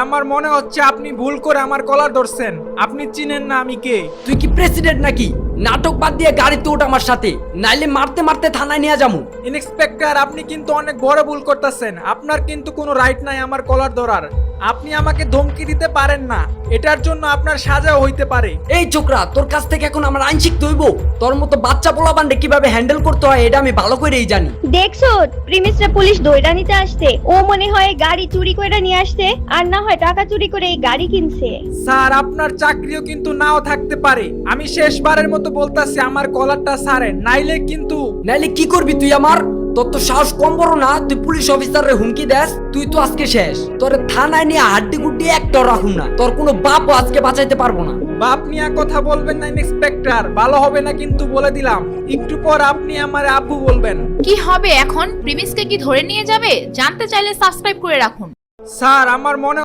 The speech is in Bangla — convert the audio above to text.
আমার মনে হচ্ছে আপনি ভুল করে আমার কলার ধরছেন। আপনি চিনেন না আমি কে। তুই কি প্রেসিডেন্ট নাকি? নাটক বাদ দিয়ে গাড়িতে ওঠ আমার সাথে, নাইলে মারতে মারতে থানায় নিয়ে যাবো। ইন্সপেক্টর, আপনি কিন্তু অনেক বড় ভুল করতেছেন। আপনার কিন্তু কোনো রাইট নাই আমার কলার ধরার। আপনি আমাকে ধমকি দিতে পারেন না, এটার জন্য আপনার সাজাও হইতে পারে। এই ছোকরা, তোর কাছ থেকে এখন আমার আইন শিখতে হইব। তোর মতো বাচ্চা পোলাপানকে কিভাবে হ্যান্ডেল করতে হয় এটা আমি ভালো করেই জানি। দেখছো প্রিমিসটা পুলিশ দইরা নিতে আসছে। ও মনে হয় গাড়ি চুরি করে নিয়ে আসছে, আর না হয় টাকা চুরি করে এই গাড়ি কিনছে। স্যার, আপনার চাকরিও কিন্তু নাও থাকতে পারে। আমি শেষবারের মতো বলতাছি আমার কলারটা ছাড়েন, নাইলে কিন্তু। নাইলে কি করবি তুই আমার? তোর তো সাহস কম বড় না, তুই পুলিশ অফিসারের হুমকি দেস। তুই তো আজকে শেষ, তোর থানায় নিয়ে হাড্ডি গুড্ডি একটা রাখুন না। তোর কোনো বাপও আজকে বাঁচাইতে পারবো না। বাপ নিয়ে কথা বলবেন না ইন্সপেক্টর, ভালো হবে না কিন্তু বলে দিলাম। একটু পর আপনি আমার আব্বু বলবেন। কি হবে এখন? প্রিমিসকে কি ধরে নিয়ে যাবে? জানতে চাইলে সাবস্ক্রাইব করে রাখুন। স্যার, আমার মনে